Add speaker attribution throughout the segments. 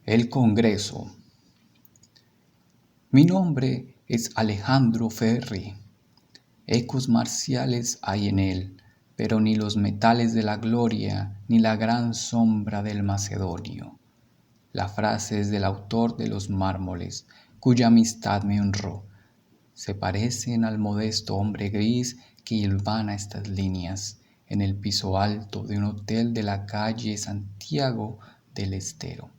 Speaker 1: El Congreso. Mi nombre es Alejandro Ferri. Ecos marciales hay en él, pero ni los metales de la gloria, ni la gran sombra del macedonio. La frase es del autor de los mármoles, cuya amistad me honró. Se parecen al modesto hombre gris que hilvana estas líneas en el piso alto de un hotel de la calle Santiago del Estero,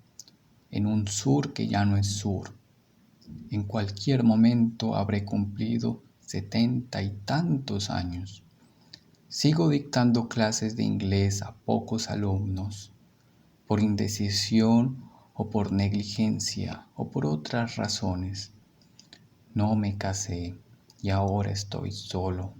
Speaker 1: en un sur que ya no es sur. En cualquier momento habré cumplido 70 y tantos años. Sigo dictando clases de inglés a pocos alumnos, por indecisión o por negligencia o por otras razones. No me casé y ahora estoy solo.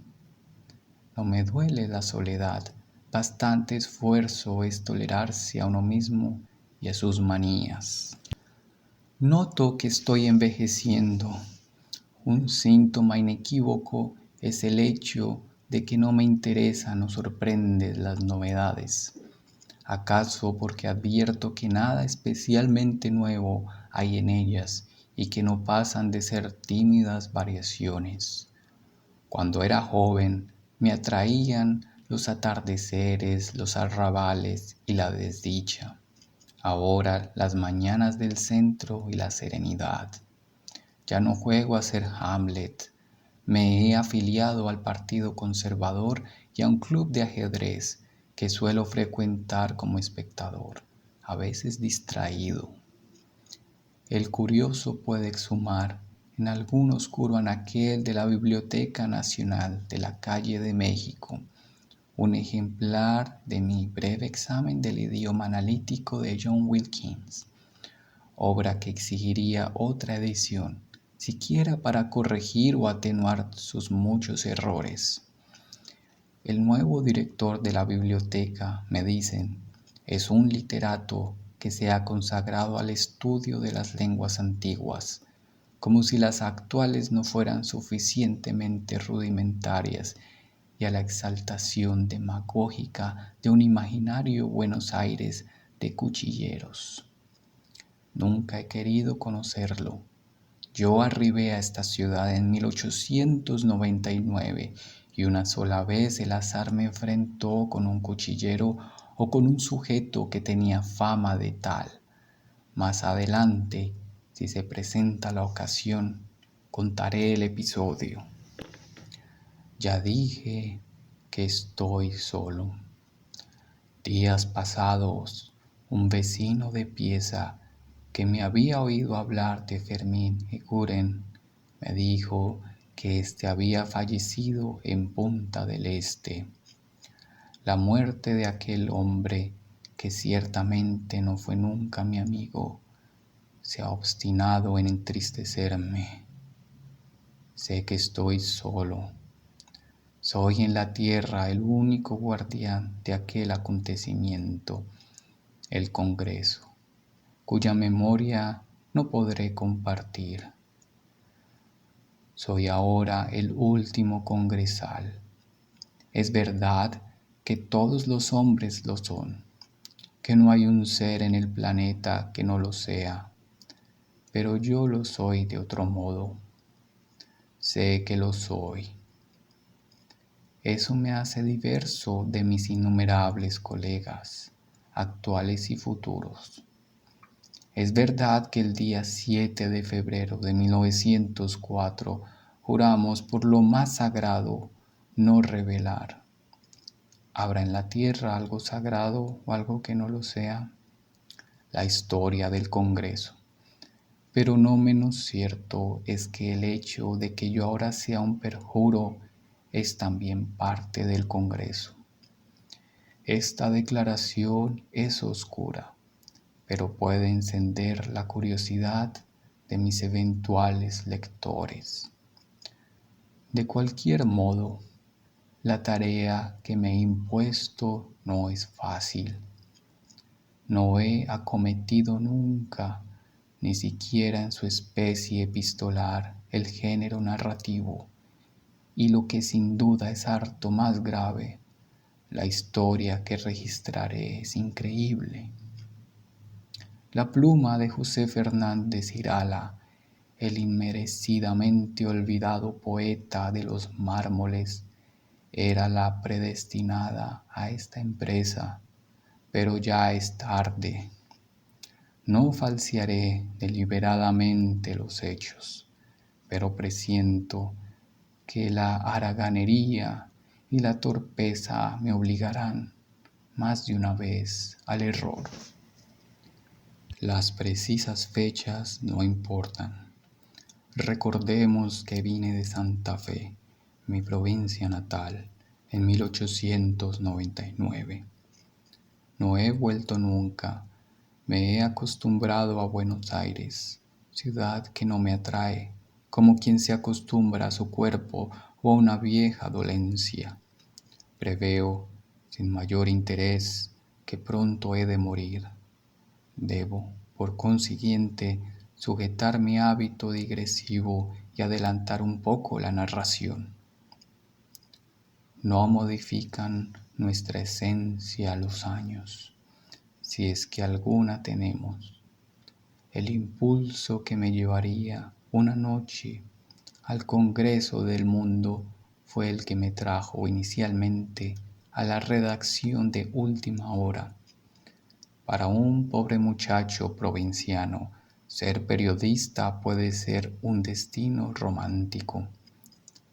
Speaker 1: No me duele la soledad, bastante esfuerzo es tolerarse a uno mismo y a sus manías. Noto que estoy envejeciendo. Un síntoma inequívoco es el hecho de que no me interesan o sorprenden las novedades. ¿Acaso porque advierto que nada especialmente nuevo hay en ellas y que no pasan de ser tímidas variaciones? Cuando era joven me atraían los atardeceres, los arrabales y la desdicha. Ahora las mañanas del centro y la serenidad. Ya no juego a ser Hamlet. Me he afiliado al Partido Conservador y a un club de ajedrez que suelo frecuentar como espectador, a veces distraído. El curioso puede exhumar en algún oscuro anaquel de la Biblioteca Nacional de la Calle de México un ejemplar de mi breve examen del idioma analítico de John Wilkins, obra que exigiría otra edición, siquiera para corregir o atenuar sus muchos errores. El nuevo director de la biblioteca, me dicen, es un literato que se ha consagrado al estudio de las lenguas antiguas, como si las actuales no fueran suficientemente rudimentarias, y a la exaltación demagógica de un imaginario Buenos Aires de cuchilleros. Nunca he querido conocerlo. Yo arribé a esta ciudad en 1899 y una sola vez el azar me enfrentó con un cuchillero o con un sujeto que tenía fama de tal. Más adelante, si se presenta la ocasión, contaré el episodio. Ya dije que estoy solo. Días pasados, un vecino de pieza que me había oído hablar de Fermín Eguren me dijo que éste había fallecido en Punta del Este. La muerte de aquel hombre, que ciertamente no fue nunca mi amigo, se ha obstinado en entristecerme. Sé que estoy solo. Soy en la tierra el único guardián de aquel acontecimiento, el Congreso, cuya memoria no podré compartir. Soy ahora el último congresal. Es verdad que todos los hombres lo son, que no hay un ser en el planeta que no lo sea, pero yo lo soy de otro modo. Sé que lo soy. Eso me hace diverso de mis innumerables colegas, actuales y futuros. Es verdad que el día 7 de febrero de 1904 juramos por lo más sagrado no revelar. ¿Habrá en la tierra algo sagrado o algo que no lo sea? La historia del Congreso. Pero no menos cierto es que el hecho de que yo ahora sea un perjuro es también parte del Congreso. Esta declaración es oscura, pero puede encender la curiosidad de mis eventuales lectores. De cualquier modo, la tarea que me he impuesto no es fácil. No he acometido nunca, ni siquiera en su especie epistolar, el género narrativo, y lo que sin duda es harto más grave, la historia que registraré es increíble. La pluma de José Fernández Irala, el inmerecidamente olvidado poeta de los mármoles, era la predestinada a esta empresa, pero ya es tarde. No falsearé deliberadamente los hechos, pero presiento que la haraganería y la torpeza me obligarán más de una vez al error. Las precisas fechas no importan. Recordemos que vine de Santa Fe, mi provincia natal, en 1899. No he vuelto nunca. Me he acostumbrado a Buenos Aires, ciudad que no me atrae, como quien se acostumbra a su cuerpo o a una vieja dolencia. Preveo, sin mayor interés, que pronto he de morir. Debo, por consiguiente, sujetar mi hábito digresivo y adelantar un poco la narración. No modifican nuestra esencia los años, si es que alguna tenemos. El impulso que me llevaría una noche al Congreso del Mundo fue el que me trajo inicialmente a la redacción de Última Hora. Para un pobre muchacho provinciano, ser periodista puede ser un destino romántico,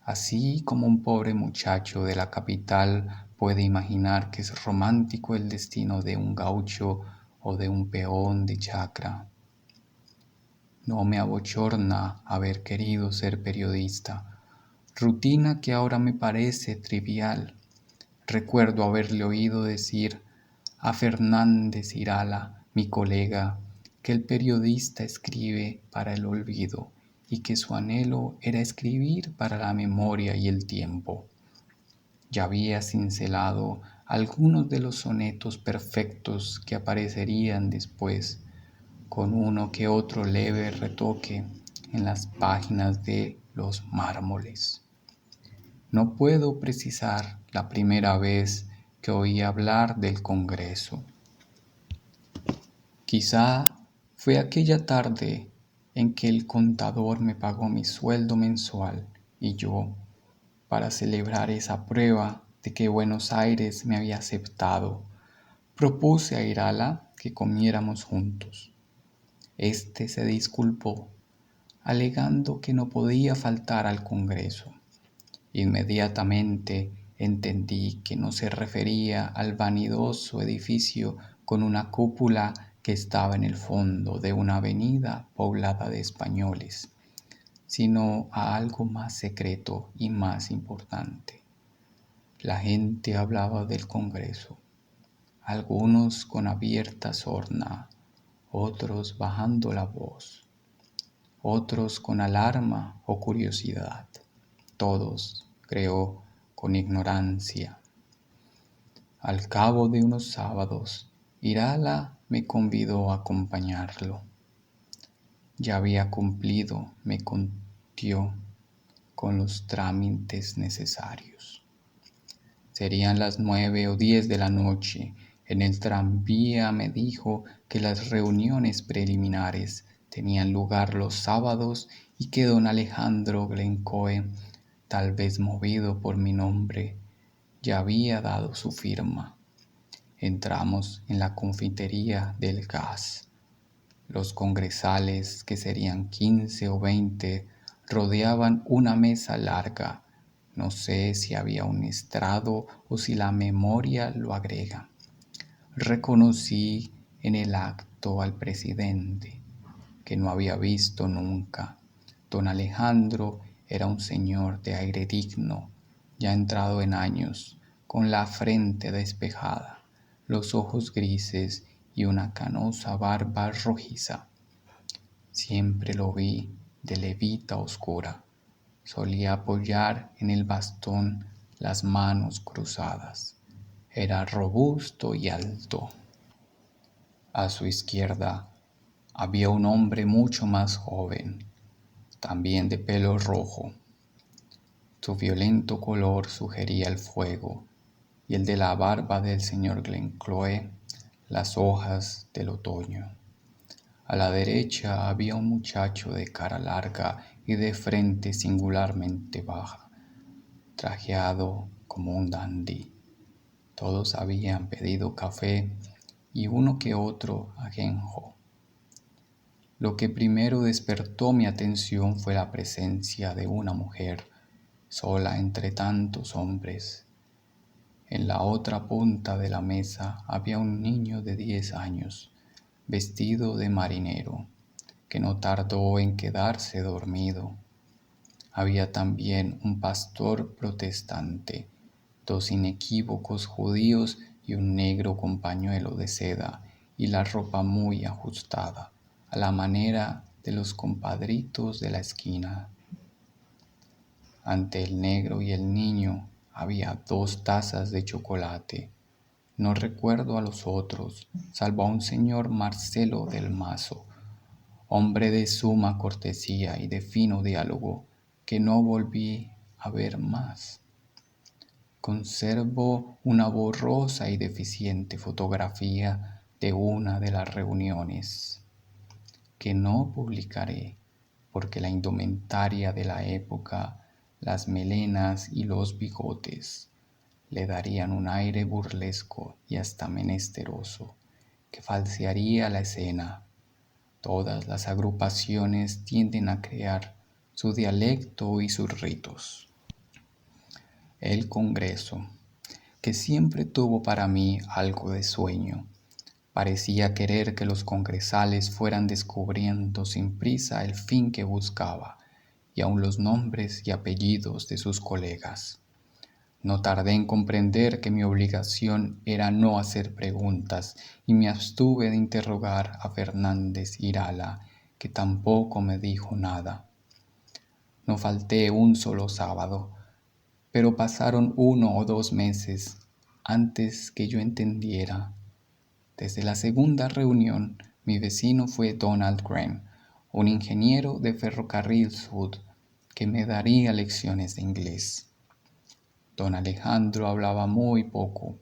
Speaker 1: así como un pobre muchacho de la capital puede imaginar que es romántico el destino de un gaucho o de un peón de chacra. No me abochorna haber querido ser periodista, rutina que ahora me parece trivial. Recuerdo haberle oído decir a Fernández Irala, mi colega, que el periodista escribe para el olvido y que su anhelo era escribir para la memoria y el tiempo. Ya había cincelado algunos de los sonetos perfectos que aparecerían después, con uno que otro leve retoque en las páginas de Los Mármoles. No puedo precisar la primera vez que oí hablar del Congreso. Quizá fue aquella tarde en que el contador me pagó mi sueldo mensual y yo, para celebrar esa prueba de que Buenos Aires me había aceptado, propuse a Irala que comiéramos juntos. Este se disculpó, alegando que no podía faltar al Congreso. Inmediatamente entendí que no se refería al vanidoso edificio con una cúpula que estaba en el fondo de una avenida poblada de españoles, sino a algo más secreto y más importante. La gente hablaba del Congreso, algunos con abierta sorna, otros bajando la voz, otros con alarma o curiosidad, todos, creo, con ignorancia. Al cabo de unos sábados, Irala me convidó a acompañarlo. Ya había cumplido, me contió, con los trámites necesarios. Serían las 9 o 10 de la noche. En el tranvía me dijo que las reuniones preliminares tenían lugar los sábados y que don Alejandro Glencoe, tal vez movido por mi nombre, ya había dado su firma. Entramos en la confitería del Gas. Los congresales, que serían 15 o 20, rodeaban una mesa larga. No sé si había un estrado o si la memoria lo agrega. Reconocí en el acto al presidente, que no había visto nunca. Don Alejandro era un señor de aire digno, ya entrado en años, con la frente despejada, los ojos grises y una canosa barba rojiza. Siempre lo vi de levita oscura. Solía apoyar en el bastón las manos cruzadas. Era robusto y alto. A su izquierda había un hombre mucho más joven, también de pelo rojo. Su violento color sugería el fuego, y el de la barba del señor Glencoe las hojas del otoño. A la derecha había un muchacho de cara larga y de frente singularmente baja, trajeado como un dandy. Todos habían pedido café y uno que otro ajenjo. Lo que primero despertó mi atención fue la presencia de una mujer sola entre tantos hombres. En la otra punta de la mesa había un niño de 10 años, vestido de marinero, que no tardó en quedarse dormido. Había también un pastor protestante, dos inequívocos judíos y un negro con pañuelo de seda y la ropa muy ajustada, a la manera de los compadritos de la esquina. Ante el negro y el niño había 2 tazas de chocolate. No recuerdo a los otros, salvo a un señor Marcelo del Mazo, hombre de suma cortesía y de fino diálogo, que no volví a ver más. Conservo una borrosa y deficiente fotografía de una de las reuniones, que no publicaré, porque la indumentaria de la época, las melenas y los bigotes, le darían un aire burlesco y hasta menesteroso, que falsearía la escena. Todas las agrupaciones tienden a crear su dialecto y sus ritos. El Congreso, que siempre tuvo para mí algo de sueño, parecía querer que los congresales fueran descubriendo sin prisa el fin que buscaba y aun los nombres y apellidos de sus colegas. No tardé en comprender que mi obligación era no hacer preguntas y me abstuve de interrogar a Fernández Irala, que tampoco me dijo nada. No falté un solo sábado, pero pasaron 1 o 2 meses antes que yo entendiera. Desde la segunda reunión, mi vecino fue Donald Graham, un ingeniero de Ferrocarril Sud, que me daría lecciones de inglés. Don Alejandro hablaba muy poco.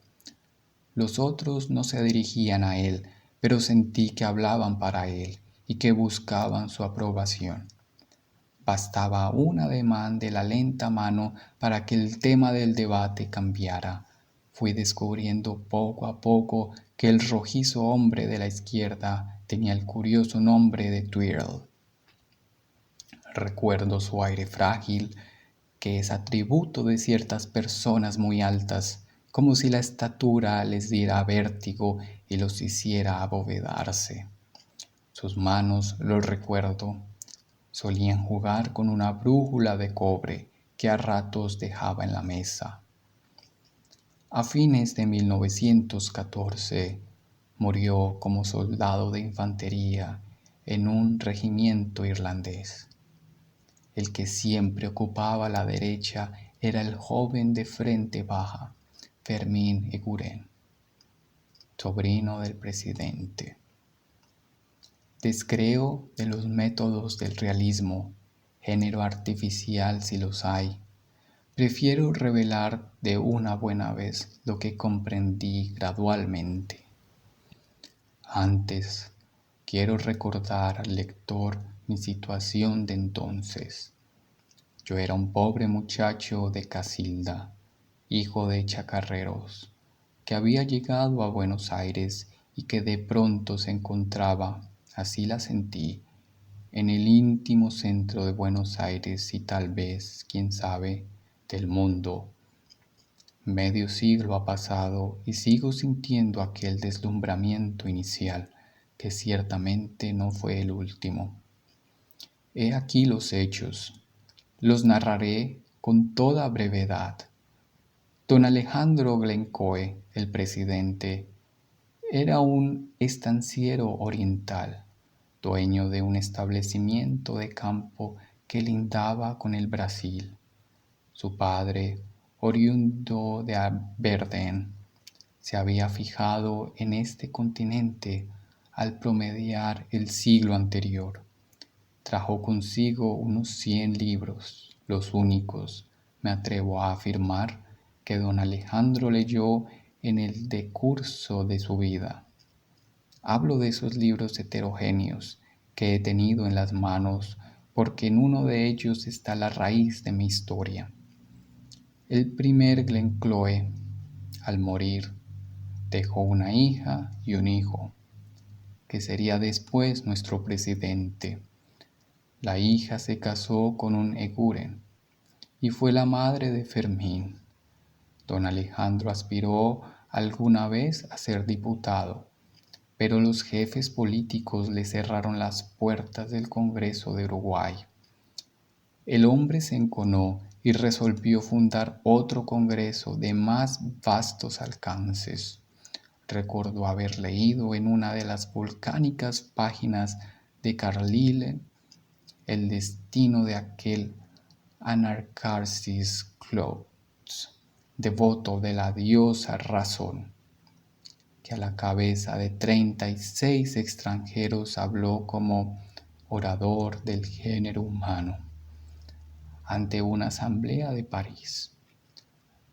Speaker 1: Los otros no se dirigían a él, pero sentí que hablaban para él y que buscaban su aprobación. Bastaba un ademán de la lenta mano para que el tema del debate cambiara. Fui descubriendo poco a poco que el rojizo hombre de la izquierda tenía el curioso nombre de Twirl. Recuerdo su aire frágil, que es atributo de ciertas personas muy altas, como si la estatura les diera vértigo y los hiciera abovedarse. Sus manos, lo recuerdo, solían jugar con una brújula de cobre que a ratos dejaba en la mesa. A fines de 1914 murió como soldado de infantería en un regimiento irlandés. El que siempre ocupaba la derecha era el joven de frente baja, Fermín Eguren, sobrino del presidente. Descreo de los métodos del realismo, género artificial si los hay. Prefiero revelar de una buena vez lo que comprendí gradualmente. Antes, quiero recordar al lector mi situación de entonces. Yo era un pobre muchacho de Casilda, hijo de chacarreros, que había llegado a Buenos Aires y que de pronto se encontraba, así la sentí, en el íntimo centro de Buenos Aires y tal vez, quién sabe, del mundo. Medio siglo ha pasado y sigo sintiendo aquel deslumbramiento inicial, que ciertamente no fue el último. He aquí los hechos. Los narraré con toda brevedad. Don Alejandro Glencoe, el presidente, era un estanciero oriental, dueño de un establecimiento de campo que lindaba con el Brasil. Su padre, oriundo de Aberdeen, se había fijado en este continente al promediar el siglo anterior. Trajo consigo unos 100 libros, los únicos, me atrevo a afirmar, que don Alejandro leyó en el decurso de su vida. Hablo de esos libros heterogéneos que he tenido en las manos porque en uno de ellos está la raíz de mi historia. El primer Glencoe, al morir, dejó una hija y un hijo, que sería después nuestro presidente. La hija se casó con un eguren y fue la madre de Fermín. Don Alejandro aspiró alguna vez a ser diputado, pero los jefes políticos le cerraron las puertas del Congreso de Uruguay. El hombre se enconó y resolvió fundar otro Congreso de más vastos alcances. Recordó haber leído en una de las volcánicas páginas de Carlyle el destino de aquel Anacharsis Clotes, devoto de la diosa razón, que a la cabeza de 36 extranjeros habló como orador del género humano ante una asamblea de París.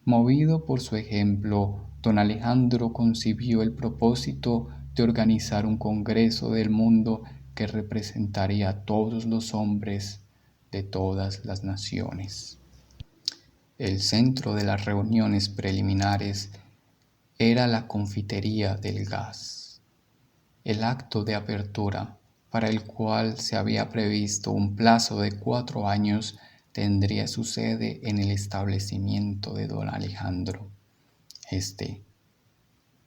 Speaker 1: Movido por su ejemplo, don Alejandro concibió el propósito de organizar un congreso del mundo que representaría a todos los hombres de todas las naciones. El centro de las reuniones preliminares era la confitería del gas. El acto de apertura, para el cual se había previsto un plazo de 4 años, tendría su sede en el establecimiento de don Alejandro,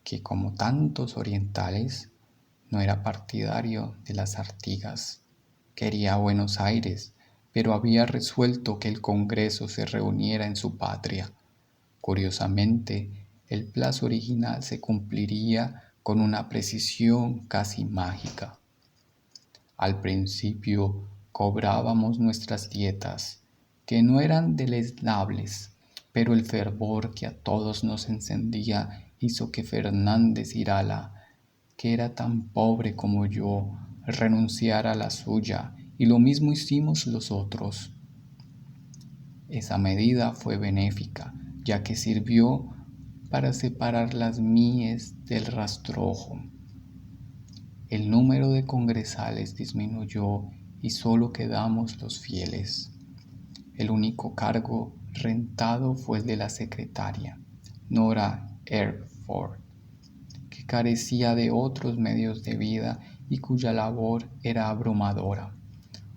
Speaker 1: que como tantos orientales, no era partidario de las Artigas. Quería Buenos Aires, pero había resuelto que el Congreso se reuniera en su patria. Curiosamente, el plazo original se cumpliría con una precisión casi mágica. Al principio cobrábamos nuestras dietas, que no eran deleznables, pero el fervor que a todos nos encendía hizo que Fernández Irala, que era tan pobre como yo, renunciara a la suya, y lo mismo hicimos los otros. Esa medida fue benéfica, ya que sirvió para separar las mies del rastrojo. El número de congresales disminuyó y solo quedamos los fieles. El único cargo rentado fue el de la secretaria, Nora Erford, que carecía de otros medios de vida y cuya labor era abrumadora.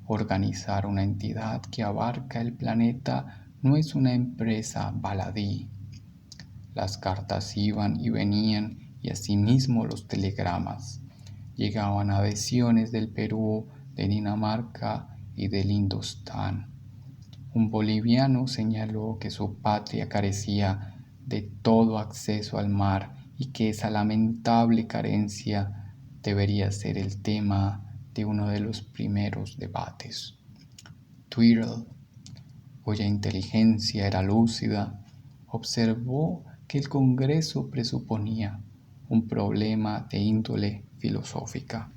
Speaker 1: Organizar una entidad que abarca el planeta no es una empresa baladí. Las cartas iban y venían y asimismo los telegramas. Llegaban adhesiones del Perú, de Dinamarca y del Indostán. Un boliviano señaló que su patria carecía de todo acceso al mar y que esa lamentable carencia debería ser el tema de uno de los primeros debates. Tweedle, cuya inteligencia era lúcida, observó que el Congreso presuponía un problema de índole filosófica.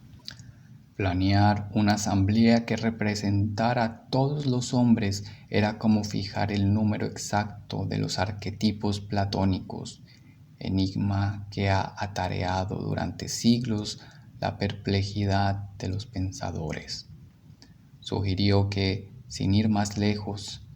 Speaker 1: Planear una asamblea que representara a todos los hombres era como fijar el número exacto de los arquetipos platónicos, enigma que ha atareado durante siglos la perplejidad de los pensadores. Sugirió que, sin ir más lejos,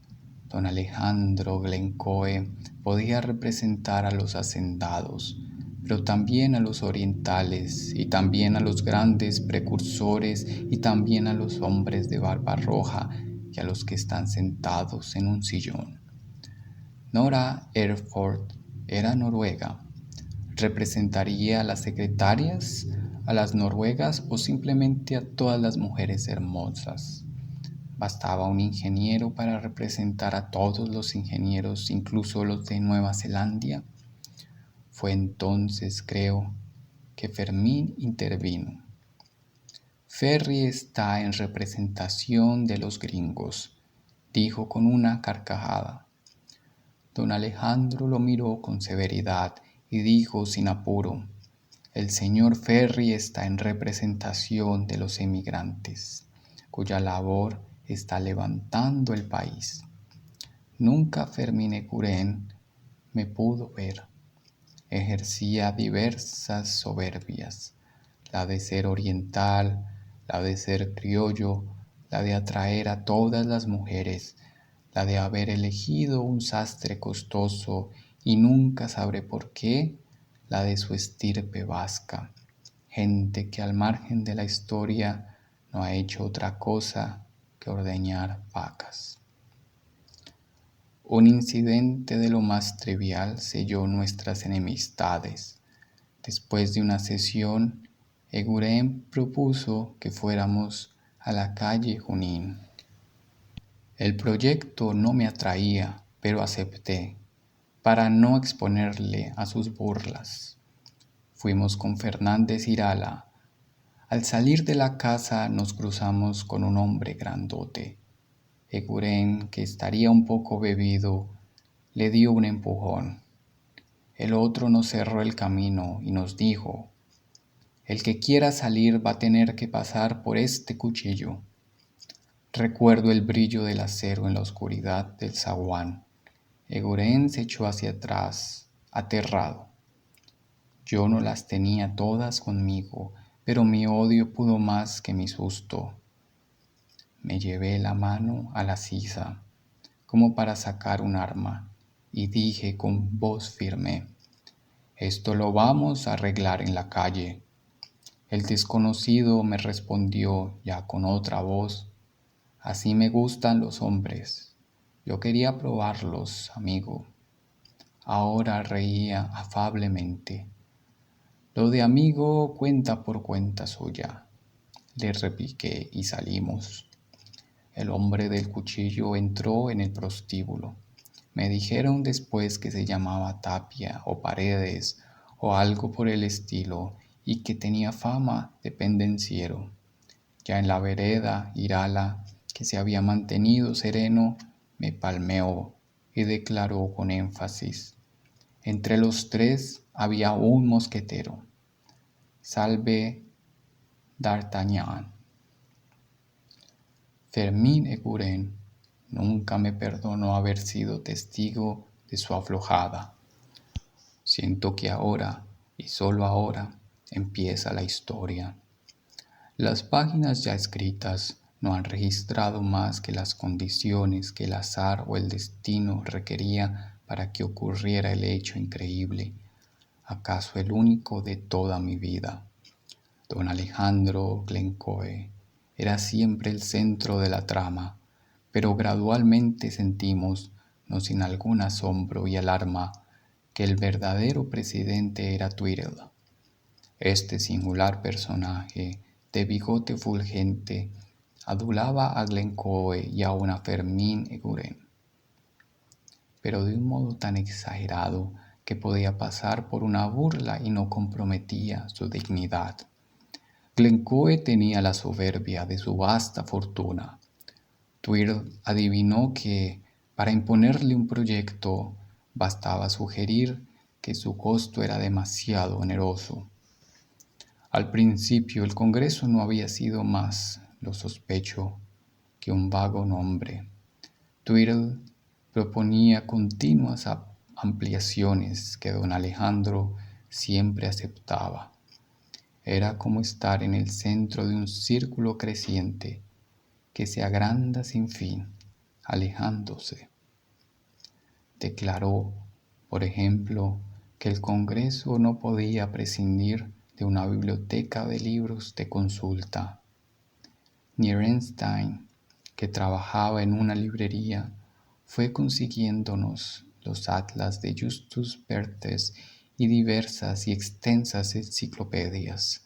Speaker 1: don Alejandro Glencoe podía representar a los hacendados, pero también a los orientales, y también a los grandes precursores, y también a los hombres de barba roja, y a los que están sentados en un sillón. Nora Erford era noruega. ¿Representaría a las secretarias, a las noruegas o simplemente a todas las mujeres hermosas? ¿Bastaba un ingeniero para representar a todos los ingenieros, incluso los de Nueva Zelanda? Fue entonces, creo, que Fermín intervino. Ferry está en representación de los gringos, dijo con una carcajada. Don Alejandro lo miró con severidad y dijo sin apuro: el señor Ferry está en representación de los emigrantes, cuya labor está levantando el país. Nunca Fermín Eguren me pudo ver. Ejercía diversas soberbias. la de ser oriental, la de ser criollo, la de atraer a todas las mujeres, la de haber elegido un sastre costoso y nunca sabré por qué, la de su estirpe vasca, gente que al margen de la historia no ha hecho otra cosa que ordeñar vacas. Un incidente de lo más trivial selló nuestras enemistades. Después de una sesión, Eguren propuso que fuéramos a la calle Junín. El proyecto no me atraía, pero acepté, para no exponerle a sus burlas. Fuimos con Fernández Irala. Al salir de la casa nos cruzamos con un hombre grandote. Eguren, que estaría un poco bebido, le dio un empujón. El otro nos cerró el camino y nos dijo: el que quiera salir va a tener que pasar por este cuchillo. Recuerdo el brillo del acero en la oscuridad del zaguán. Eguren se echó hacia atrás, aterrado. Yo no las tenía todas conmigo, pero mi odio pudo más que mi susto. Me llevé la mano a la sisa, como para sacar un arma, y dije con voz firme: esto lo vamos a arreglar en la calle. El desconocido me respondió ya con otra voz: así me gustan los hombres. Yo quería probarlos, amigo. Ahora reía afablemente. Lo de amigo cuenta por cuenta suya, le repliqué y salimos. El hombre del cuchillo entró en el prostíbulo. Me dijeron después que se llamaba Tapia o Paredes o algo por el estilo y que tenía fama de pendenciero. Ya en la vereda, Irala, que se había mantenido sereno, me palmeó y declaró con énfasis: entre los tres había un mosquetero. Salve d'Artagnan. Fermín Eguren nunca me perdonó haber sido testigo de su aflojada. Siento que ahora, y solo ahora, empieza la historia. Las páginas ya escritas no han registrado más que las condiciones que el azar o el destino requería para que ocurriera el hecho increíble, acaso el único de toda mi vida. Don Alejandro Glencoe era siempre el centro de la trama, pero gradualmente sentimos, no sin algún asombro y alarma, que el verdadero presidente era Tweedle. Este singular personaje de bigote fulgente adulaba a Glencoe y aun a Fermín Eguren, pero de un modo tan exagerado que podía pasar por una burla y no comprometía su dignidad. Glencoe tenía la soberbia de su vasta fortuna. Tweedle adivinó que, para imponerle un proyecto, bastaba sugerir que su costo era demasiado oneroso. Al principio el Congreso no había sido más, lo sospecho, que un vago nombre. Tweedle proponía continuas ampliaciones que don Alejandro siempre aceptaba. Era como estar en el centro de un círculo creciente que se agranda sin fin, alejándose. Declaró, por ejemplo, que el Congreso no podía prescindir de una biblioteca de libros de consulta. Nierenstein, que trabajaba en una librería, fue consiguiéndonos los atlas de Justus Berthes y diversas y extensas enciclopedias,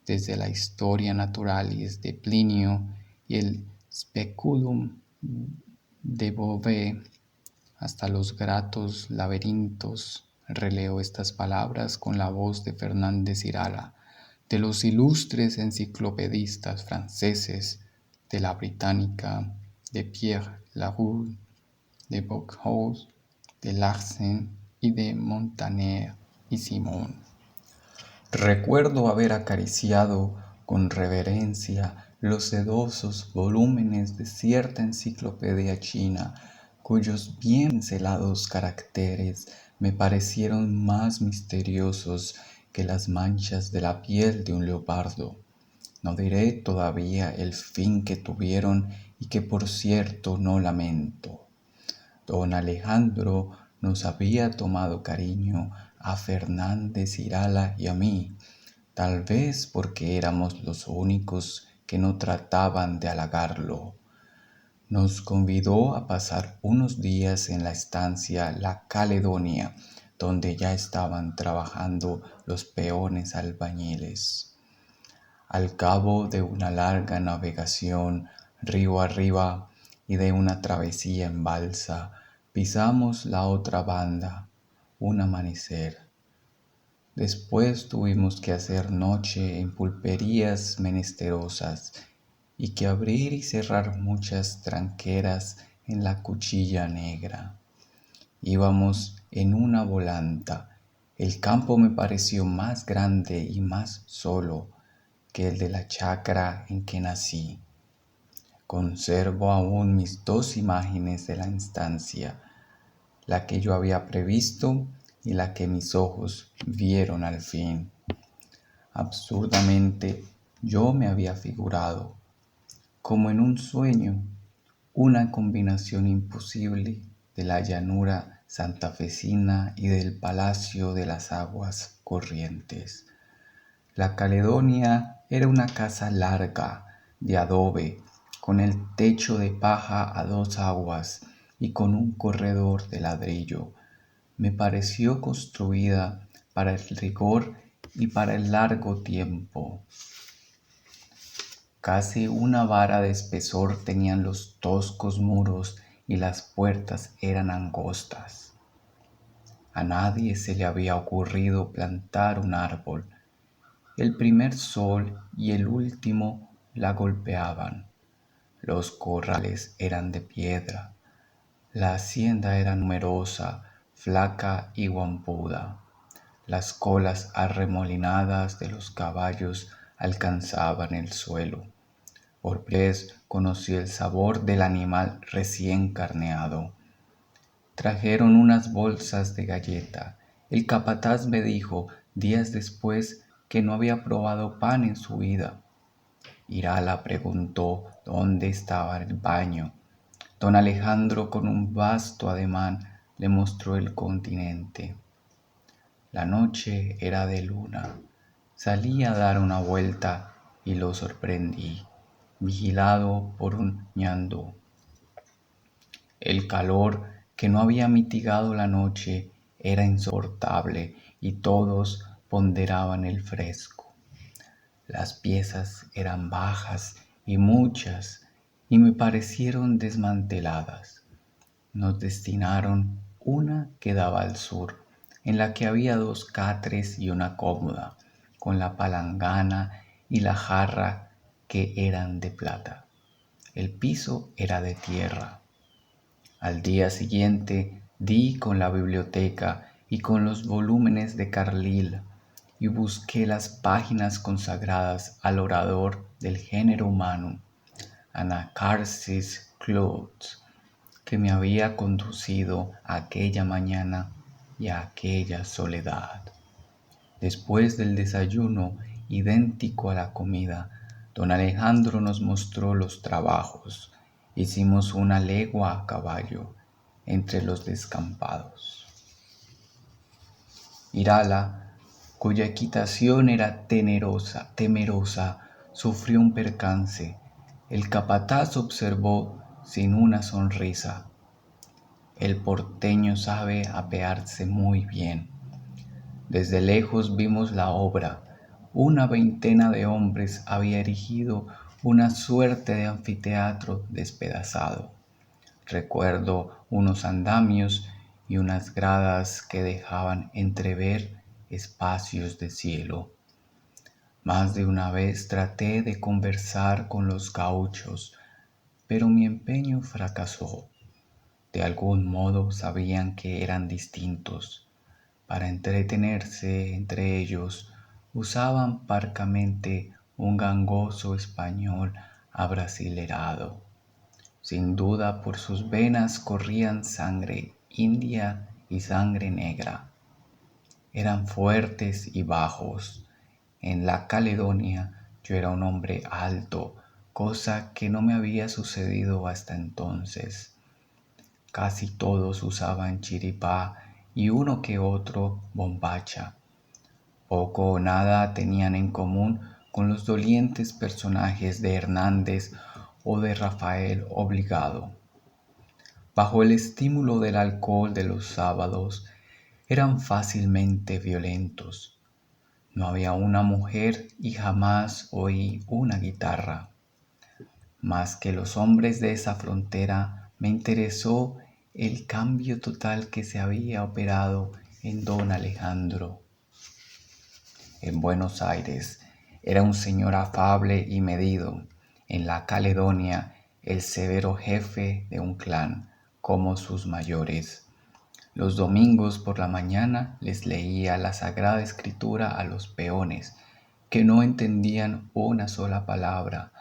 Speaker 1: desde la Historia Naturalis de Plinio y el Speculum de Beauvais hasta los gratos laberintos. Releo estas palabras con la voz de Fernández Irala, de los ilustres enciclopedistas franceses, de la británica, de Pierre Larousse, de Bocuse, de Larsen y de Montagnier y Simon. Recuerdo haber acariciado con reverencia los sedosos volúmenes de cierta enciclopedia china, cuyos bien pincelados caracteres me parecieron más misteriosos que las manchas de la piel de un leopardo. No diré todavía el fin que tuvieron y que por cierto no lamento. Don Alejandro nos había tomado cariño a Fernández Irala y a mí, tal vez porque éramos los únicos que no trataban de halagarlo. Nos convidó a pasar unos días en la estancia La Caledonia, donde ya estaban trabajando los peones albañiles. Al cabo de una larga navegación río arriba y de una travesía en balsa, pisamos la otra banda, un amanecer. Después tuvimos que hacer noche en pulperías menesterosas y que abrir y cerrar muchas tranqueras en la Cuchilla Negra. Íbamos en una volanta. El campo me pareció más grande y más solo que el de la chacra en que nací. Conservo aún mis dos imágenes de la estancia, la que yo había previsto y la que mis ojos vieron al fin. Absurdamente, yo me había figurado, como en un sueño, una combinación imposible de la llanura santafesina y del palacio de las aguas corrientes. La Caledonia era una casa larga, de adobe, con el techo de paja a dos aguas y con un corredor de ladrillo. Me pareció construida para el rigor y para el largo tiempo. Casi una vara de espesor tenían los toscos muros y las puertas eran angostas. A nadie se le había ocurrido plantar un árbol. El primer sol y el último la golpeaban. Los corrales eran de piedra. La hacienda era numerosa, flaca y guampuda. Las colas arremolinadas de los caballos alcanzaban el suelo. Por primera vez conocí el sabor del animal recién carneado. Trajeron unas bolsas de galleta. El capataz me dijo días después que no había probado pan en su vida. Irala preguntó dónde estaba el baño. Don Alejandro, con un vasto ademán, le mostró el continente. La noche era de luna. Salí a dar una vuelta y lo sorprendí, vigilado por un ñandú. El calor, que no había mitigado la noche, era insoportable y todos ponderaban el fresco. Las piezas eran bajas y muchas y me parecieron desmanteladas. Nos destinaron una que daba al sur, en la que había dos catres y una cómoda, con la palangana y la jarra que eran de plata. El piso era de tierra. Al día siguiente di con la biblioteca y con los volúmenes de Carlyle y busqué las páginas consagradas al orador del género humano, Anacharsis Clootz, que me había conducido a aquella mañana y a aquella soledad. Después del desayuno, idéntico a la comida, don Alejandro nos mostró los trabajos. Hicimos una legua a caballo entre los descampados. Irala, cuya equitación era temerosa, sufrió un percance. El capataz observó sin una sonrisa: el porteño sabe apearse muy bien. Desde lejos vimos la obra. Una veintena de hombres había erigido una suerte de anfiteatro despedazado. Recuerdo unos andamios y unas gradas que dejaban entrever espacios de cielo. Más de una vez traté de conversar con los gauchos, pero mi empeño fracasó. De algún modo sabían que eran distintos. Para entretenerse entre ellos, usaban parcamente un gangoso español abrasilerado. Sin duda por sus venas corrían sangre india y sangre negra. eran fuertes y bajos. En la Caledonia yo era un hombre alto, cosa que no me había sucedido hasta entonces. Casi todos usaban chiripá y uno que otro bombacha. Poco o nada tenían en común con los dolientes personajes de Hernández o de Rafael Obligado. Bajo el estímulo del alcohol de los sábados, eran fácilmente violentos. No había una mujer y jamás oí una guitarra. Más que los hombres de esa frontera, me interesó el cambio total que se había operado en don Alejandro. En Buenos Aires era un señor afable y medido. En la Caledonia, el severo jefe de un clan, como sus mayores. Los domingos por la mañana les leía la Sagrada Escritura a los peones, que no entendían una sola palabra.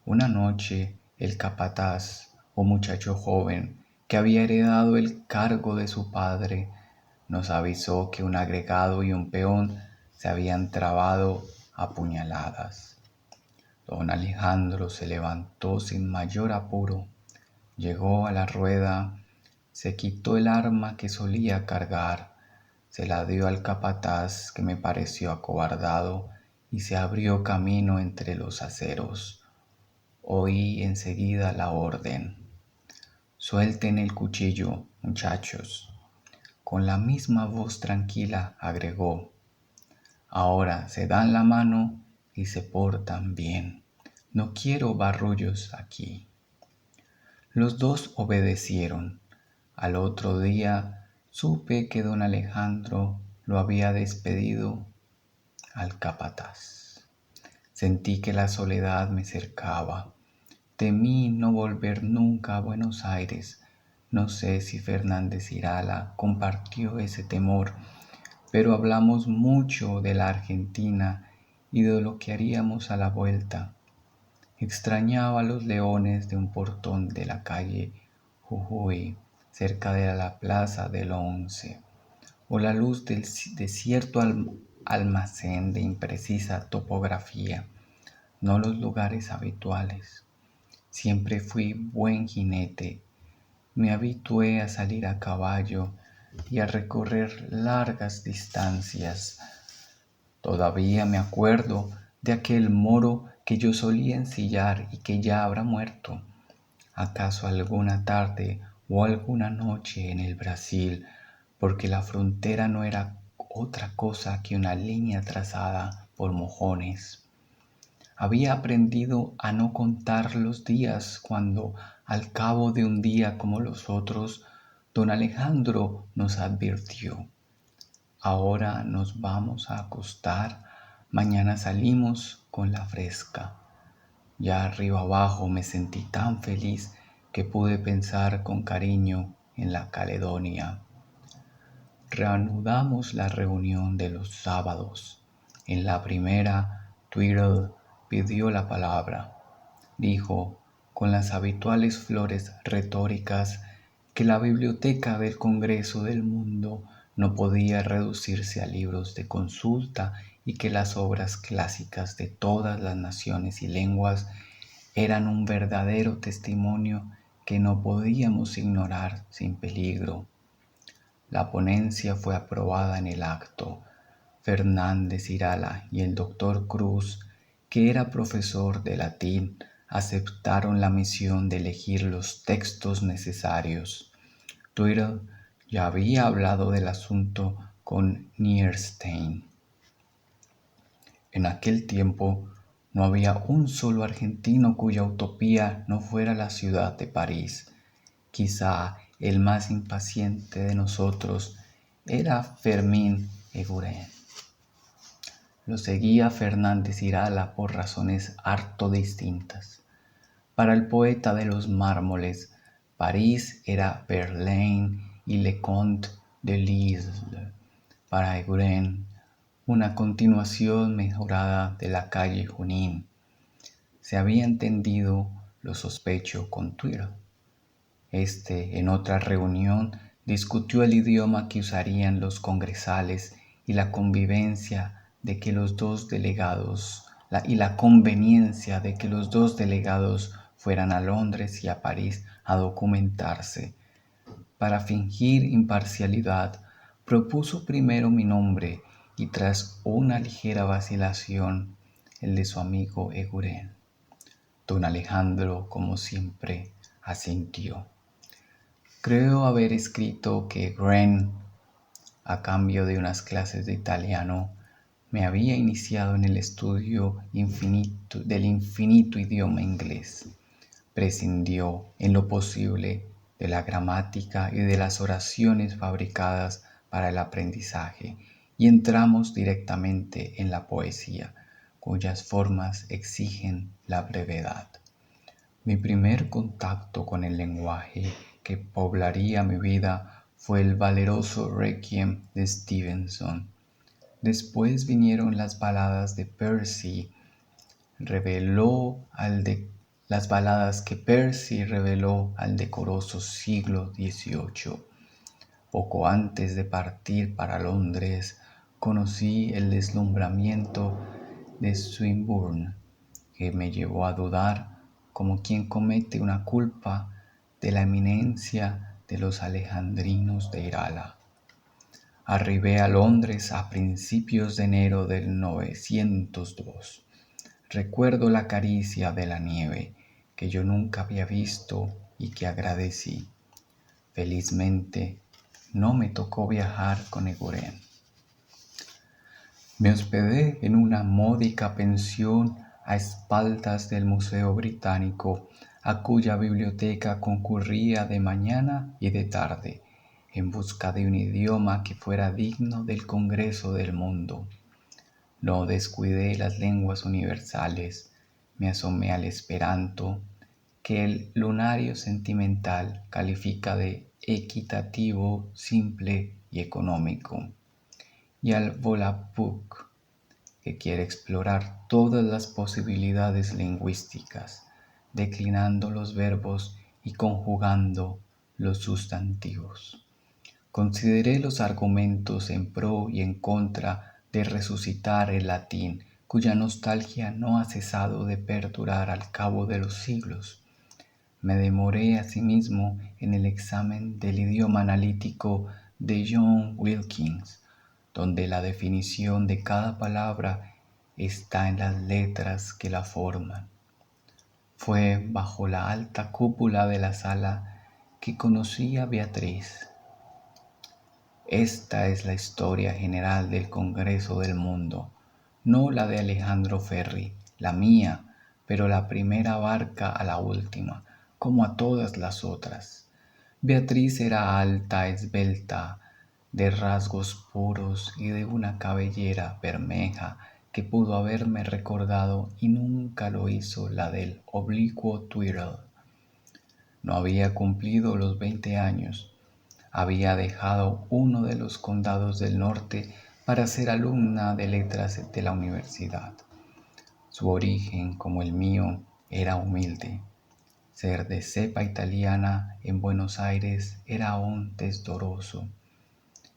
Speaker 1: Una noche, el capataz, un muchacho joven que había heredado el cargo de su padre, nos avisó que un agregado y un peón se habían trabado a puñaladas. Don Alejandro se levantó sin mayor apuro, llegó a la rueda, se quitó el arma que solía cargar, se la dio al capataz, que me pareció acobardado, y se abrió camino entre los aceros. Oí enseguida la orden: «Suelten el cuchillo, muchachos». Con la misma voz tranquila agregó: «Ahora se dan la mano y se portan bien. No quiero barullos aquí». Los dos obedecieron. Al otro día supe que don Alejandro lo había despedido al capataz. Sentí que la soledad me cercaba. Temí no volver nunca a Buenos Aires. No sé si Fernández Irala compartió ese temor, pero hablamos mucho de la Argentina y de lo que haríamos a la vuelta. Extrañaba los leones de un portón de la calle Jujuy, cerca de la plaza del Once, o la luz de cierto almacén de imprecisa topografía, no los lugares habituales. Siempre fui buen jinete. Me habitué a salir a caballo y a recorrer largas distancias. Todavía me acuerdo de aquel moro que yo solía ensillar y que ya habrá muerto. ¿Acaso alguna tarde o alguna noche en el Brasil, porque la frontera no era otra cosa que una línea trazada por mojones? Había aprendido a no contar los días cuando, al cabo de un día como los otros, don Alejandro nos advirtió: «Ahora nos vamos a acostar, mañana salimos con la fresca». Ya arriba abajo me sentí tan feliz que pude pensar con cariño en la Caledonia. Reanudamos la reunión de los sábados. En la primera, Twiddle pidió la palabra. Dijo, con las habituales flores retóricas, que la biblioteca del Congreso del Mundo no podía reducirse a libros de consulta y que las obras clásicas de todas las naciones y lenguas eran un verdadero testimonio que no podíamos ignorar sin peligro. La ponencia fue aprobada en el acto. Fernández Irala y el doctor Cruz, que era profesor de latín, aceptaron la misión de elegir los textos necesarios. Twiddle ya había hablado del asunto con Nierstein. En aquel tiempo no había un solo argentino cuya utopía no fuera la ciudad de París. Quizá el más impaciente de nosotros era Fermín Eguren. Lo seguía Fernández Irala por razones harto distintas. Para el poeta de los mármoles, París era Verlaine y Leconte de Lisle. Para Eguren, una continuación mejorada de la calle Junín. Se había entendido, lo sospecho, con Twiddle. En otra reunión, discutió el idioma que usarían los congresales y la convivencia de que los dos delegados y la conveniencia de que los dos delegados fueran a Londres y a París a documentarse. Para fingir imparcialidad, propuso primero mi nombre y tras una ligera vacilación, el de su amigo Eguren. Don Alejandro, como siempre, asintió. Creo haber escrito que Wren, a cambio de unas clases de italiano, me había iniciado en el estudio del infinito idioma inglés. Prescindió en lo posible de la gramática y de las oraciones fabricadas para el aprendizaje y entramos directamente en la poesía, cuyas formas exigen la brevedad. Mi primer contacto con el lenguaje que poblaría mi vida fue el valeroso Requiem de Stevenson. Después vinieron las baladas que Percy reveló al decoroso siglo XVIII. Poco antes de partir para Londres, conocí el deslumbramiento de Swinburne, que me llevó a dudar, como quien comete una culpa, de la eminencia de los alejandrinos de Irala. Arribé a Londres a principios de enero del 902. Recuerdo la caricia de la nieve que yo nunca había visto y que agradecí. Felizmente, no me tocó viajar con Eguren. Me hospedé en una módica pensión a espaldas del Museo Británico, a cuya biblioteca concurría de mañana y de tarde, en busca de un idioma que fuera digno del Congreso del Mundo. No descuidé las lenguas universales, me asomé al esperanto, que el lunario sentimental califica de equitativo, simple y económico, y al Volapük, que quiere explorar todas las posibilidades lingüísticas, declinando los verbos y conjugando los sustantivos. Consideré los argumentos en pro y en contra de resucitar el latín, cuya nostalgia no ha cesado de perdurar al cabo de los siglos. Me demoré asimismo en el examen del idioma analítico de John Wilkins, donde la definición de cada palabra está en las letras que la forman. Fue bajo la alta cúpula de la sala que conocí a Beatriz. Esta es la historia general del Congreso del Mundo, no la de Alejandro Ferri, la mía, pero la primera abarca a la última, como a todas las otras. Beatriz era alta, esbelta, de rasgos puros y de una cabellera bermeja que pudo haberme recordado y nunca lo hizo la del oblicuo Twiddle. No había cumplido los 20 años. Había dejado uno de los condados del norte para ser alumna de letras de la universidad. Su origen, como el mío, era humilde. Ser de cepa italiana en Buenos Aires era aún desdoroso.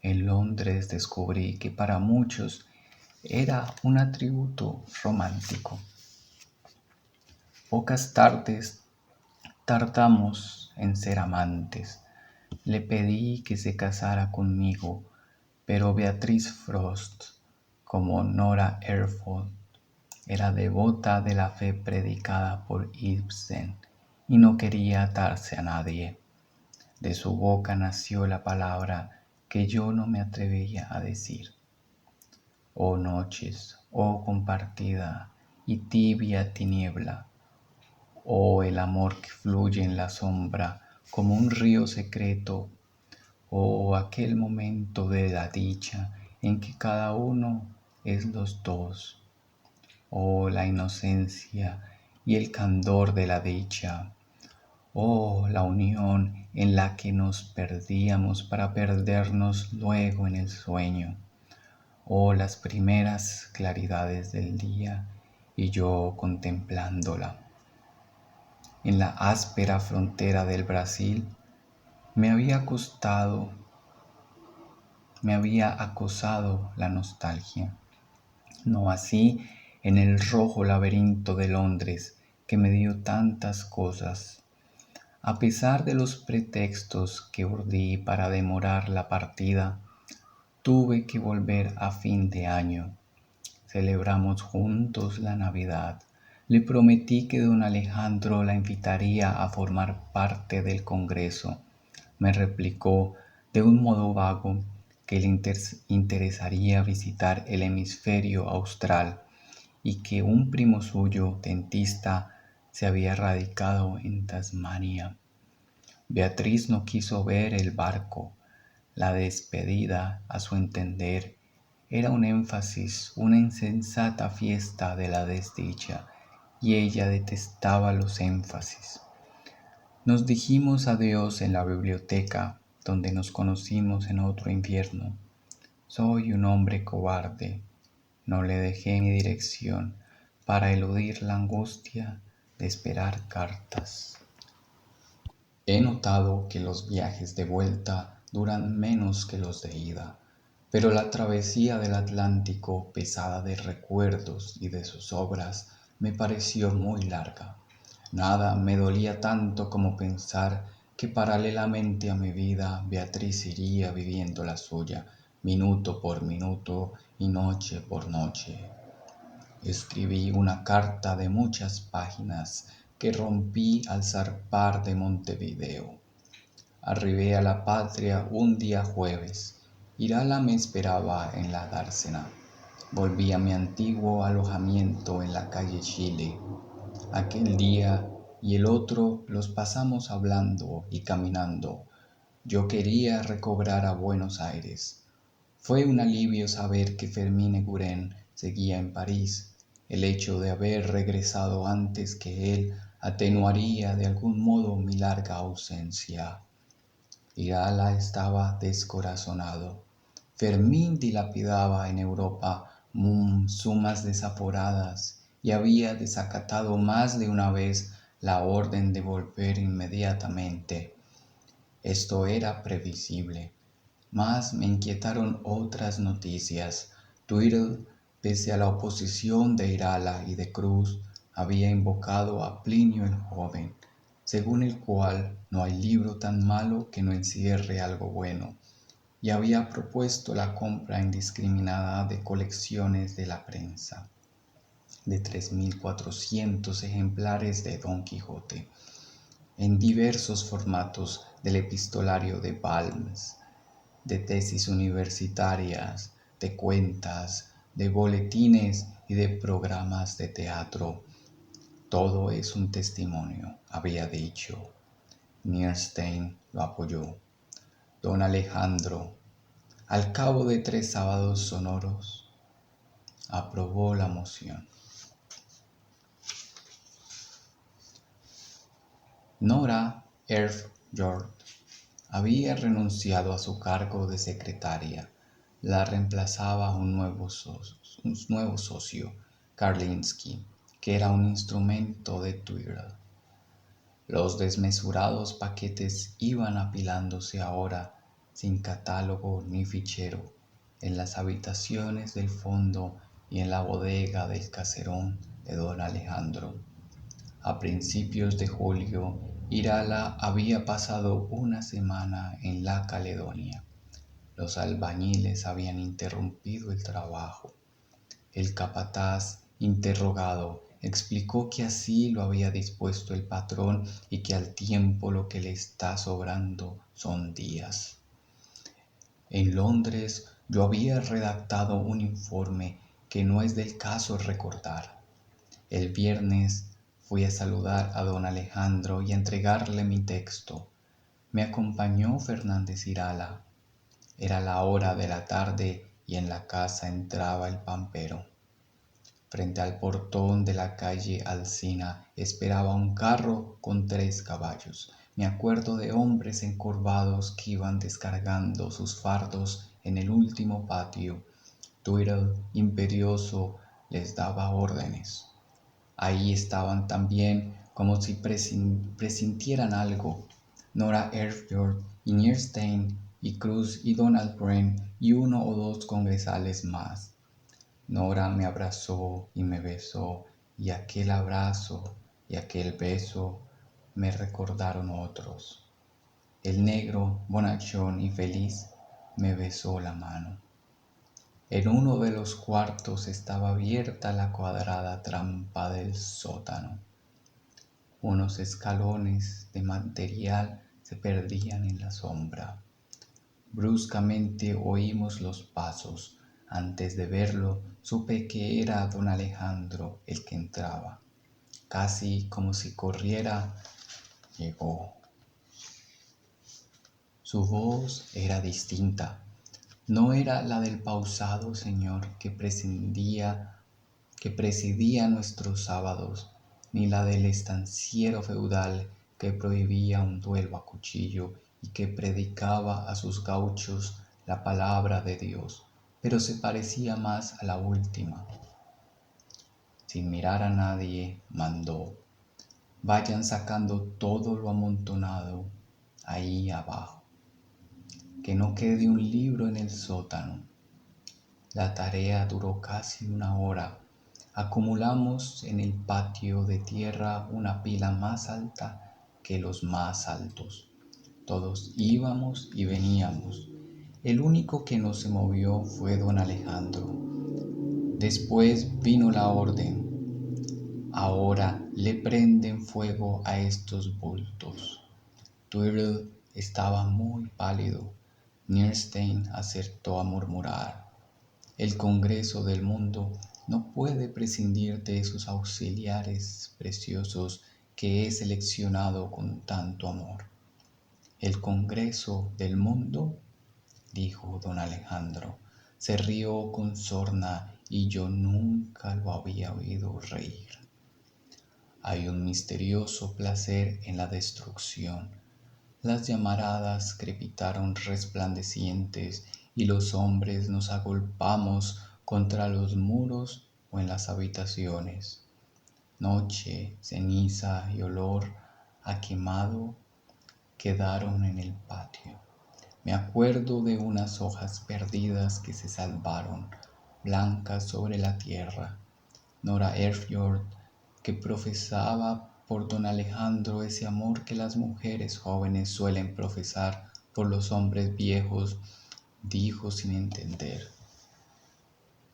Speaker 1: En Londres descubrí que para muchos era un atributo romántico. Pocas tardes tardamos en ser amantes. Le pedí que se casara conmigo, pero Beatriz Frost, como Nora Earhart, era devota de la fe predicada por Ibsen y no quería atarse a nadie. De su boca nació la palabra que yo no me atrevía a decir. Oh noches, oh compartida y tibia tiniebla, oh el amor que fluye en la sombra como un río secreto, oh aquel momento de la dicha en que cada uno es los dos, oh la inocencia y el candor de la dicha, oh la unión en la que nos perdíamos para perdernos luego en el sueño, oh las primeras claridades del día y yo contemplándola. En la áspera frontera del Brasil me había acostado me había acosado la nostalgia. No así en el rojo laberinto de Londres, que me dio tantas cosas. A pesar de los pretextos que urdí para demorar la partida, tuve que volver a fin de año. Celebramos juntos la Navidad. Le prometí que don Alejandro la invitaría a formar parte del Congreso. Me replicó de un modo vago que le interesaría visitar el hemisferio austral y que un primo suyo, dentista, se había radicado en Tasmania. Beatriz no quiso ver el barco. La despedida, a su entender, era un énfasis, una insensata fiesta de la desdicha, y ella detestaba los énfasis. Nos dijimos adiós en la biblioteca, donde nos conocimos en otro invierno. Soy un hombre cobarde. No le dejé mi dirección para eludir la angustia de esperar cartas. He notado que los viajes de vuelta duran menos que los de ida, pero la travesía del Atlántico, pesada de recuerdos y de zozobras, me pareció muy larga. Nada me dolía tanto como pensar que paralelamente a mi vida Beatriz iría viviendo la suya, minuto por minuto y noche por noche. Escribí una carta de muchas páginas que rompí al zarpar de Montevideo. Arribé a la patria un día jueves. Irala me esperaba en la dársena. Volví a mi antiguo alojamiento en la calle Chile. Aquel día y el otro los pasamos hablando y caminando. Yo quería recobrar a Buenos Aires. Fue un alivio saber que Fermín Eguren seguía en París. El hecho de haber regresado antes que él atenuaría de algún modo mi larga ausencia. Irala estaba descorazonado. Fermín dilapidaba en Europa sumas desaforadas y había desacatado más de una vez la orden de volver inmediatamente. Esto era previsible. Mas me inquietaron otras noticias. Twiddle, pese a la oposición de Irala y de Cruz, había invocado a Plinio el Joven, según el cual no hay libro tan malo que no encierre algo bueno, y había propuesto la compra indiscriminada de colecciones de la prensa, de 3.400 ejemplares de Don Quijote, en diversos formatos del epistolario de Balmes, de tesis universitarias, de cuentas, de boletines y de programas de teatro. Todo es un testimonio, había dicho. Nierstein lo apoyó. Don Alejandro, al cabo de 3 sábados sonoros, aprobó la moción. Nora Earthjord había renunciado a su cargo de secretaria. La reemplazaba un nuevo socio, Karlinsky, que era un instrumento de Twiddle. Los desmesurados paquetes iban apilándose ahora, sin catálogo ni fichero, en las habitaciones del fondo y en la bodega del caserón de don Alejandro. A principios de julio, Irala había pasado una semana en la Caledonia. Los albañiles habían interrumpido el trabajo. El capataz, interrogado, explicó que así lo había dispuesto el patrón y que al tiempo lo que le está sobrando son días. En Londres yo había redactado un informe que no es del caso recordar. El viernes fui a saludar a don Alejandro y a entregarle mi texto. Me acompañó Fernández Irala. Era la hora de la tarde y en la casa entraba el pampero. Frente al portón de la calle Alsina esperaba un carro con 3 caballos. Me acuerdo de hombres encorvados que iban descargando sus fardos en el último patio. Twiddle, imperioso, les daba órdenes. Ahí estaban también, como si presintieran algo, Nora Earthjord y Nierstein y Cruz y Donald Brent y uno o dos congresales más. Nora me abrazó y me besó, y aquel abrazo y aquel beso me recordaron otros. El negro, bonachón y feliz, me besó la mano. En uno de los cuartos estaba abierta la cuadrada trampa del sótano. Unos escalones de material se perdían en la sombra. Bruscamente oímos los pasos. Antes de verlo, supe que era don Alejandro el que entraba. Casi como si corriera, llegó. Su voz era distinta. No era la del pausado señor que presidía nuestros sábados, ni la del estanciero feudal que prohibía un duelo a cuchillo y que predicaba a sus gauchos la palabra de Dios, pero se parecía más a la última. Sin mirar a nadie, mandó: vayan sacando todo lo amontonado ahí abajo, que no quede un libro en el sótano. La tarea duró casi una hora. Acumulamos en el patio de tierra una pila más alta que los más altos. Todos íbamos y veníamos. El único que no se movió fue don Alejandro. Después vino la orden: ahora le prenden fuego a estos bultos. Twiddle estaba muy pálido. Nerstein acertó a murmurar: el Congreso del Mundo no puede prescindir de esos auxiliares preciosos que he seleccionado con tanto amor. ¿El Congreso del Mundo?, dijo don Alejandro. Se rió con sorna y yo nunca lo había oído reír. Hay un misterioso placer en la destrucción. Las llamaradas crepitaron resplandecientes y los hombres nos agolpamos contra los muros o en las habitaciones. Noche, ceniza y olor a quemado quedaron en el patio. Me acuerdo de unas hojas perdidas que se salvaron, blancas sobre la tierra. Nora Earfjord, que profesaba por don Alejandro ese amor que las mujeres jóvenes suelen profesar por los hombres viejos, dijo sin entender: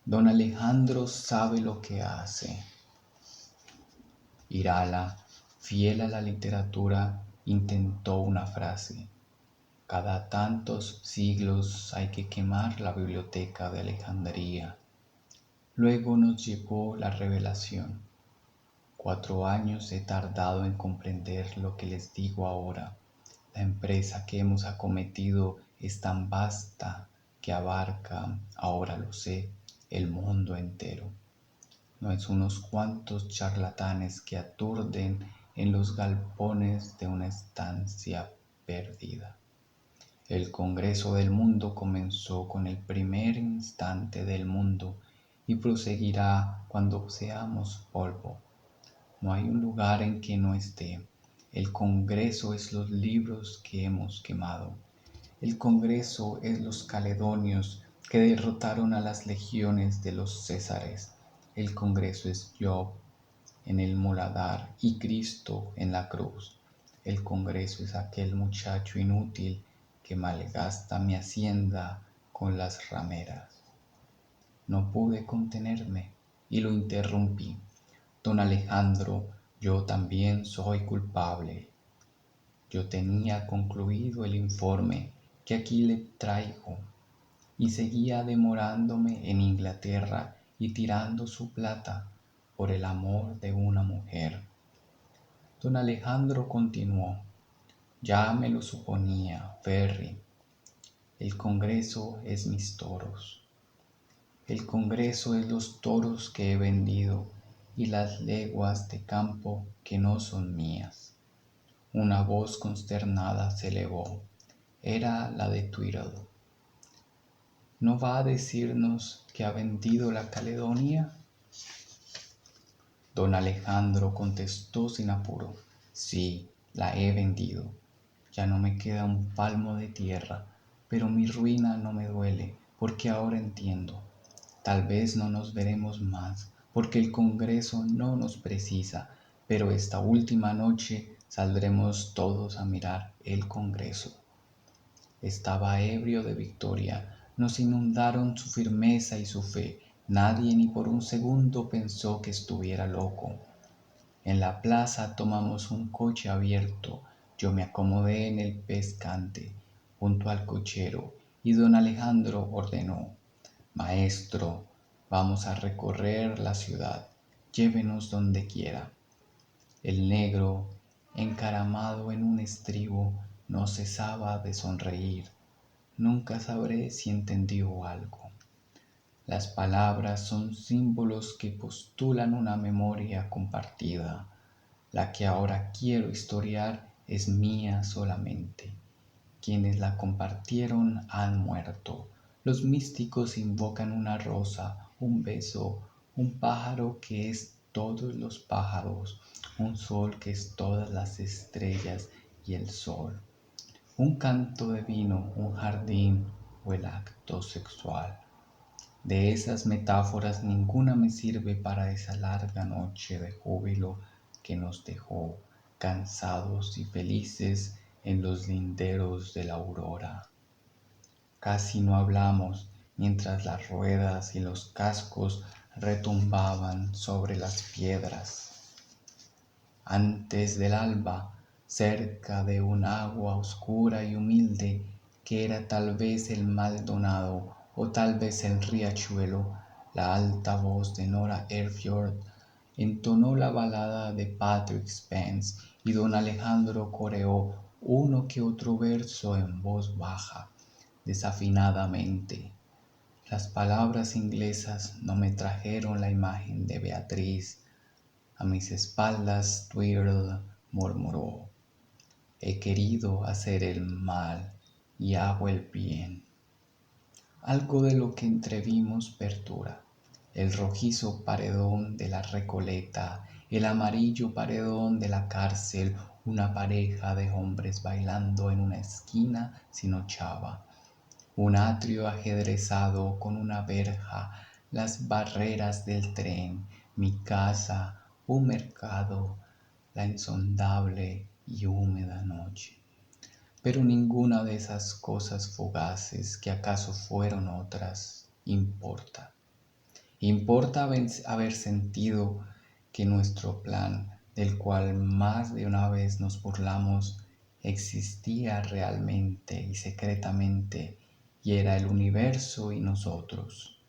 Speaker 1: don Alejandro sabe lo que hace. Irala, fiel a la literatura, intentó una frase: cada tantos siglos hay que quemar la biblioteca de Alejandría. Luego nos llegó la revelación. 4 años he tardado en comprender lo que les digo ahora. La empresa que hemos acometido es tan vasta que abarca, ahora lo sé, el mundo entero. No es unos cuantos charlatanes que aturden en los galpones de una estancia perdida. El Congreso del Mundo comenzó con el primer instante del mundo y proseguirá cuando seamos polvo. No hay un lugar en que no esté. El Congreso es los libros que hemos quemado. El Congreso es los caledonios que derrotaron a las legiones de los Césares. El Congreso es Job en el muladar y Cristo en la cruz. El Congreso es aquel muchacho inútil que malgasta mi hacienda con las rameras. No pude contenerme y lo interrumpí: don Alejandro, yo también soy culpable. Yo tenía concluido el informe que aquí le traigo y seguía demorándome en Inglaterra y tirando su plata por el amor de una mujer. Don Alejandro continuó: ya me lo suponía, Ferry. El Congreso es mis toros. El Congreso es los toros que he vendido y las leguas de campo que no son mías. Una voz consternada se elevó. Era la de Twiddle. ¿No va a decirnos que ha vendido la Caledonia? Don Alejandro contestó sin apuro: sí, la he vendido. Ya no me queda un palmo de tierra. pero mi ruina no me duele, porque ahora entiendo. Tal vez no nos veremos más, porque el Congreso no nos precisa, pero esta última noche saldremos todos a mirar el Congreso. Estaba ebrio de victoria, nos inundaron su firmeza y su fe. Nadie ni por un segundo pensó que estuviera loco. En la plaza tomamos un coche abierto. Yo me acomodé en el pescante, junto al cochero, y don Alejandro ordenó: Maestro, vamos a recorrer la ciudad. Llévenos donde quiera. El negro, encaramado en un estribo, no cesaba de sonreír. Nunca sabré si entendió algo. Las palabras son símbolos que postulan una memoria compartida. La que ahora quiero historiar es mía solamente. Quienes la compartieron han muerto. Los místicos invocan una rosa, un beso, un pájaro que es todos los pájaros, un sol que es todas las estrellas y el sol, un canto de vino, un jardín o el acto sexual. De esas metáforas ninguna me sirve para esa larga noche de júbilo que nos dejó cansados y felices en los linderos de la aurora. Casi no hablamos mientras las ruedas y los cascos retumbaban sobre las piedras. Antes del alba, cerca de un agua oscura y humilde, que era tal vez el Maldonado o tal vez el riachuelo, la alta voz de Nora Earfjord entonó la balada de Patrick Spence y don Alejandro coreó uno que otro verso en voz baja, desafinadamente. Las palabras inglesas no me trajeron la imagen de Beatriz. A mis espaldas Tweedle murmuró: He querido hacer el mal y hago el bien. Algo de lo que entrevimos perdura: el rojizo paredón de la Recoleta, el amarillo paredón de la cárcel, una pareja de hombres bailando en una esquina sin ochava, un atrio ajedrezado con una verja, las barreras del tren, mi casa, un mercado, la insondable y húmeda noche. Pero ninguna de esas cosas fugaces que acaso fueron otras importa. Importa haber sentido que nuestro plan, del cual más de una vez nos burlamos, existía realmente y secretamente, y era el universo y nosotros.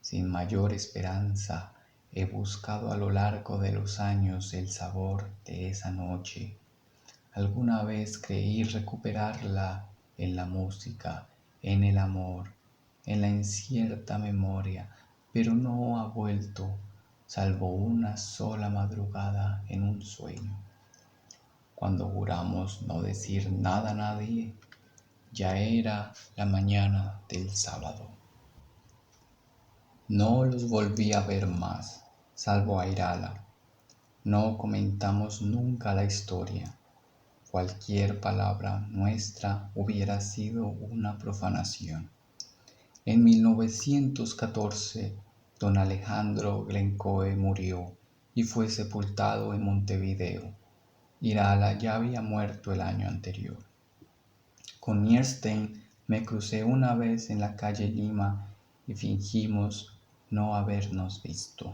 Speaker 1: Sin mayor esperanza, he buscado a lo largo de los años el sabor de esa noche. Alguna vez creí recuperarla en la música, en el amor, en la incierta memoria, pero no ha vuelto, salvo una sola madrugada en un sueño. Cuando juramos no decir nada a nadie, ya era la mañana del sábado. No los volví a ver más, salvo a Irala. No comentamos nunca la historia. Cualquier palabra nuestra hubiera sido una profanación. En 1914, don Alejandro Glencoe murió y fue sepultado en Montevideo. Irala ya había muerto el año anterior. Con Mierstein me crucé una vez en la calle Lima y fingimos no habernos visto.